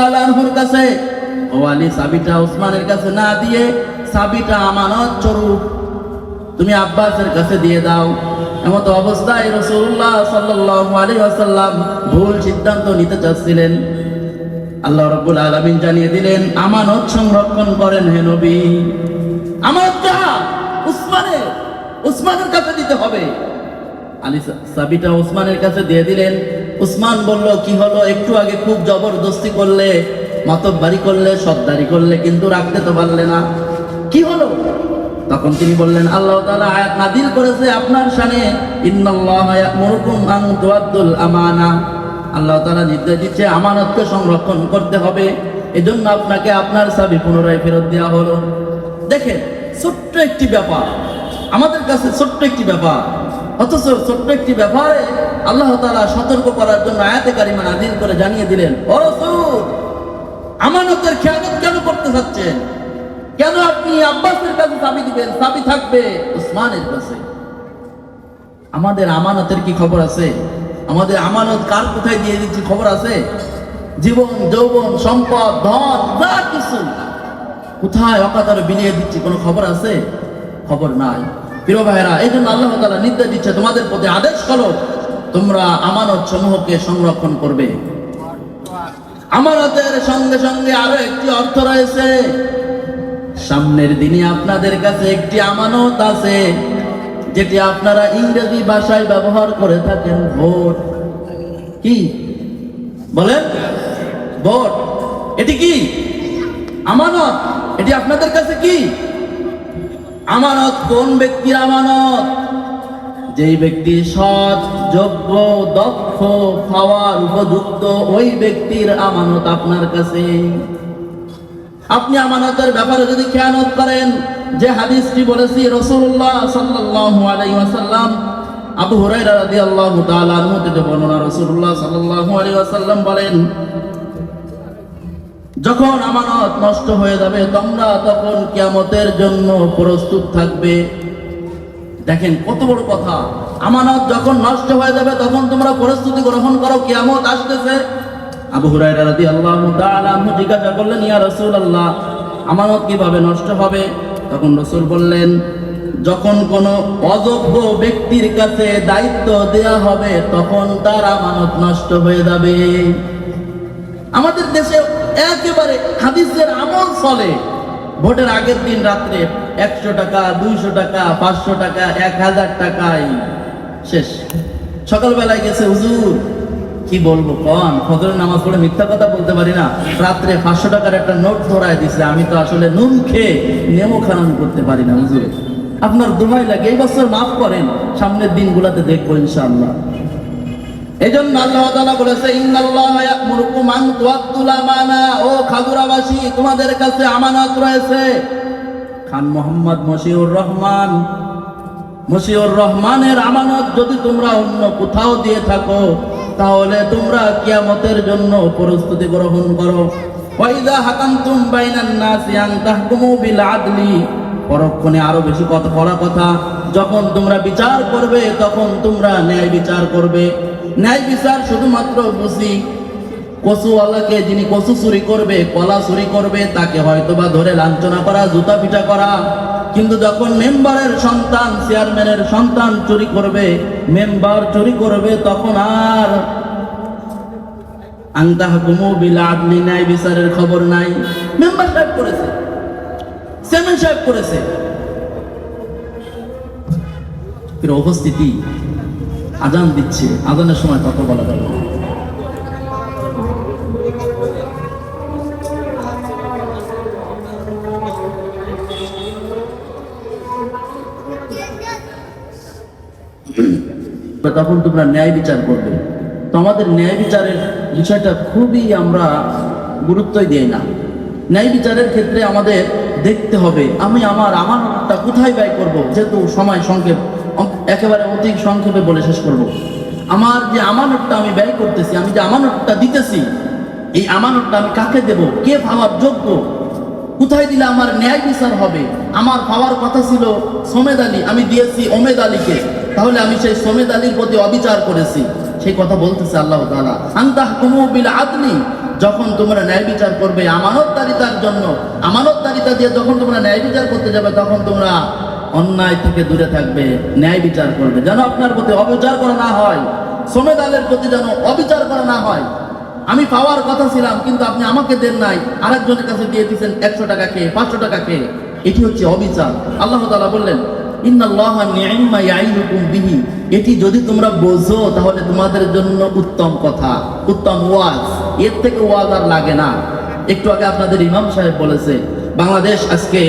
তাআলা আনহুর কাছে, ও আলী চাবিটা ওসমানের কাছে না দিয়ে চাবিটা আমানত স্বরূপ তুমি আব্বাসের কাছে দিয়ে দাও। এমত অবস্থায় রাসূলুল্লাহ সাল্লাল্লাহু আলাইহি ওয়াসাল্লাম ভুল সিদ্ধান্ত নিতে চাচ্ছিলেন। আল্লাহ রাব্বুল আলামিন জানিয়ে দিলেন, আমানত সংরক্ষণ করেন হে নবী। আমানতটা উসমানের কাছে দিতে হবে। আলী চাবিটা ওসমানের কাছে দিয়ে দিলেন। উসমান বলল, কি হলো, একটু আগে খুব জবরদস্তি করলে, মাতব্বারি করলে, সর্দারি করলে, কিন্তু রাখতে তো পারলে না, কি হলো? তখন তিনি বললেন, আল্লাহ তাআলা আয়াত নাযিল করেছে আপনার শানে, ইন্নাল্লাহা ইয়া'মুরুকুম আন তুআদ্দুল আমানা। আল্লাহ তাআলা নির্দেশ দিচ্ছে আমানতকে সংরক্ষণ করতে হবে, এজন্য আপনাকে আপনার চাবি পুনরায় ফেরত দেওয়া হলো। দেখেন, ছোট্ট একটি ব্যাপার, আমাদের কাছে ছোট্ট একটি ব্যাপার, অথচ ছোট্ট একটি ব্যাপারে আল্লাহ তাআলা সতর্ক করার জন্য আয়াতে কারিমা নাযিল করে জানিয়ে দিলেন, ও রাসূল, আমানতের খেয়ানত কেন করতে চাচ্ছেন? কেন আপনি আব্বাসের কাছে চাবি দিবেন? চাবি থাকবে উসমানের কাছে। আমাদের আমানতের কি খবর আছে? আমাদের আমানত কার কোথায় দিয়ে দিচ্ছি খবর আছে? জীবন, যৌবন, সম্পদ, ধন, যা কিছু কোথায় অকাতরে বিলিয়ে দিচ্ছি, কোনো খবর আছে? খবর নাই। প্রিয় ভাইরা, এই জন্য আল্লাহ তাআলা নির্দেশ দিচ্ছে, তোমাদের প্রতি আদেশ করো, তোমরা আমানত সমূহকে সংরক্ষণ করবে। আমানতের সঙ্গে সঙ্গে আরো একটি অর্থ রয়েছে। সামনের দিনে আপনাদের কাছে একটি আমানত আছে, যেটি আপনারা ইংরেজি ভাষায় ব্যবহার করে থাকেন, ভোট। কি বলেন? ভোট। এটি কি আমানত? এটি আপনাদের কাছে কি আমানত? কোন ব্যক্তির আমানত? যেই ব্যক্তি সৎ, যোগ্য, দক্ষ, পাওয়ার উপযুক্ত, ওই ব্যক্তির আমানত আপনার কাছে। আপনি আমানতের ব্যাপারে যদি খেয়ানত করেন, যে হাদিসটি বলেছি রাসূলুল্লাহ সাল্লাল্লাহু আলাইহি ওয়াসাল্লাম, আবু হুরায়রা রাদিয়াল্লাহু তাআলা আনহু থেকে বর্ণনা, রাসূলুল্লাহ সাল্লাল্লাহু আলাইহি ওয়াসাল্লাম বলেন, যখন আমানত নষ্ট হয়ে যাবে তোমরা তখন কিয়ামতের জন্য প্রস্তুত থাকবে। দেখেন কত বড় কথা, আমানত যখন নষ্ট হয়ে যাবে তখন তোমরা প্রস্তুতি গ্রহণ করো, কিয়ামত আসতেছে। আবু হুরায়রা রাদিয়াল্লাহু তাআলা আনহু জিজ্ঞাসা করলেন, ইয়া রাসূলুল্লাহ, আমানত কিভাবে নষ্ট হবে? তখন রাসূল বললেন, যখন কোনো অযোগ্য ব্যক্তির কাছে দায়িত্ব দেয়া হবে তখন তার আমানত নষ্ট হয়ে যাবে। আমাদের দেশে একেবারে হাদিসের আমল চলে। ভোটের আগের দিন রাত্রে 100 টাকা, 200 টাকা, 500 টাকা, 1000 টাকায় শেষ। সকালবেলায় গেছে, হুজুর কি বলবো, কন ফজরের নামাজ পড়ে মিথ্যা কথা বলতে পারি না, রাত্রে 500 টাকার একটা নোট ধরায় দিছে, আমি তো আসলে নুন খেয়ে নেমো খারান করতে পারি না, হুজুর আপনার দোহাই লাগে, এই বছর মাফ করেন, সামনের দিনগুলোতে দেখবো ইনশাআল্লাহ। এই জন্য আল্লাহ তাআলা বলেছে, ইন্নাল্লাহা ইয়া'মুরুকুম আন তুআদ্দুল আমানা। ও খাগুরাবাসী, তোমাদের কাছে আমানত রয়েছে। খান মোহাম্মদ মশিউর রহমানের আমানত যদি তোমরা অন্য কোথাও দিয়ে থাকো, তাহলে তোমরা কিয়ামতের জন্য প্রস্তুতি গ্রহণ করো। ওয়াইদা হাকামতুম বাইনান নাসি আন তাহকুমু বিল আদলি। পরক্ষণে আরো বেশি কথা বলা কথা, যখন তোমরা বিচার করবে তখন তোমরা ন্যায় বিচার করবে। ন্যায় বিচার শুধুমাত্র বুঝি কচুওয়ালাকে, যিনি কচু চুরি করবে, কলা চুরি করবে, তাকে হয়তোবা ধরে লাঞ্ছনা করা, জুতা পিটা করা। কিন্তু যখন মেম্বারের সন্তান, চেয়ারম্যানের সন্তান চুরি করবে, মেম্বার চুরি করবে, তখন আর আনতাহকুমু বিল আদলি, ন্যায় বিচারের খবর নাই। মেম্বার সাহেব করেছে, চেয়ারম্যান সাহেব করেছে, এর উপস্থিতি আজান দিচ্ছে, আজানের সময় কথা বলা যাবে না। তখন তোমরা ন্যায় বিচার করবে। তো আমাদের ন্যায় বিচারের বিষয়টা খুবই আমরা গুরুত্বই দিই না। ন্যায় বিচারের ক্ষেত্রে আমাদের দেখতে হবে আমি আমার আমানতটা কোথায় ব্যয় করব। যেহেতু সময় সংক্ষেপ, একেবারে অতি সংক্ষেপে বলে শেষ করব। আমার যে আমানতটা আমি ব্যয় করতেছি, আমি যে আমানতটা দিতেছি, এই আমানতটা আমি কাকে দেব, কে পাওয়ার যোগ্য, কোথায় দিলে আমার ন্যায় বিচার হবে। আমার পাওয়ার কথা ছিল সোমেদ আলী, আমি দিয়েছি ওমেদ আলীকে, তাহলে আমি সেই সোমেদ আলীর প্রতি অবিচার করেছি। সেই কথা বলতেছে আল্লাহ তাআলা, আনতাহকুমু বিল আদলি, যখন তোমরা ন্যায় বিচার করবে আমানতদারিতার জন্য, আমানতদারিতা দিয়ে যখন তোমরা ন্যায় বিচার করতে যাবে, তখন তোমরা অন্যায় থেকে দূরে থাকবে, ন্যায় বিচার করবে, যেন আপনার প্রতি অবিচার করা না হয়, সমেদালের প্রতি যেন অবিচার করা না হয়। আমি পাওয়ার কথা ছিলাম কিন্তু আপনি আমাকে দেন নাই, আরেকজনের কাছে দিয়ে দিয়েছেন 100 টাকা খেয়ে, 500 টাকা খেয়ে, এটি হচ্ছে অবিচার। আল্লাহ তাআলা বললেন ইন্নাল্লাহা নি'মা ইয়াইদুকুম বিহি, এটি যদি তোমরা বোঝো তাহলে তোমাদের জন্য উত্তম কথা, উত্তম ওয়াজ, এর থেকে ওয়াজ আর লাগে না। একটু আগে আপনাদের ইমাম সাহেব বলেছে বাংলাদেশ আজকে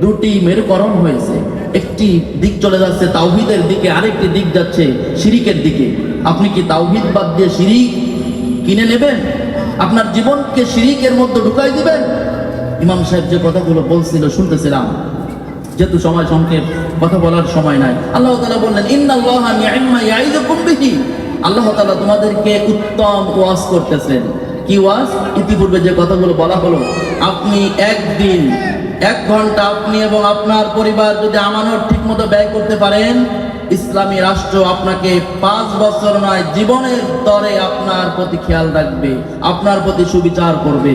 দুটি মেরুকরণ হয়েছে, একটি দিক চলে যাচ্ছে তাওহীদের দিকে, আরেকটি দিক যাচ্ছে শিরিকের দিকে। আপনি কি তাওহীদ বাদ দিয়ে শিরিক কিনে নেবেন? আপনার জীবনকে শিরিকের মধ্যে ঢুকাই দিবেন? ইমাম সাহেব যে কথাগুলো বলছিল শুনতেছিলাম, যেহেতু সময় সংক্ষেপ, কথা বলার সময় নাই। আল্লাহ তাআলা বললেন ইন্নাল্লাহা নি'মা ইয়াইদুকুম বিহি, আল্লাহ তাআলা তোমাদেরকে উত্তম ওয়াজ করতেছেন। কি ওয়াজ? ইতিপূর্বে যে কথাগুলো বলা হলো, আপনি একদিন 1 ঘন্টা আপনি এবং আপনার পরিবার যদি আমানত ঠিক মতো ব্যয় করতে পারেন, ইসলামী রাষ্ট্র আপনাকে 5 বছর নয় জীবনের তরে আপনার প্রতি খেয়াল রাখবে, আপনার প্রতি সুবিচার করবে।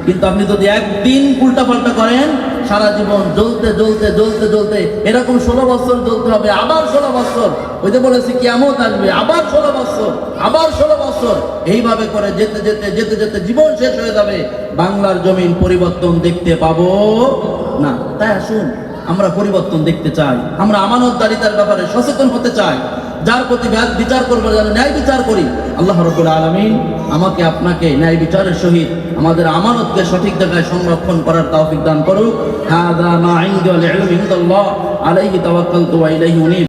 কিন্তু আপনি যদি একদিন উল্টাপাল্টা করেন, সারা জীবন জ্বলতে জ্বলতে জ্বলতে জ্বলতে এরকম 16 বছর জ্বলতে হবে, আবার 16 বছর, ওই যে বলেছি কিয়ামত আসবে, আবার 16 বছর, আবার 16 বছর, এইভাবে করে যেতে যেতে যেতে যেতে জীবন শেষ হয়ে যাবে। বাংলার জমিন পরিবর্তন দেখতে পাবো না। তাই আসুন আমরা পরিবর্তন দেখতে চাই, আমরা আমানতদারিতার ব্যাপারে সচেতন হতে চাই, যার প্রতি বিচার করবো যেন ন্যায় বিচার করি। আল্লাহ রাব্বুল আলামিন আমাকে আপনাকে ন্যায় বিচারের সহিত আমাদের আমানতকে সঠিক জায়গায় সংরক্ষণ করার তৌফিক দান করুক। হাযা মা ইনদি ওয়াল ইলমু ইনদাল্লাহ আলাইহি তাওয়াক্কালতু ওয়া ইলাইহি উনীব।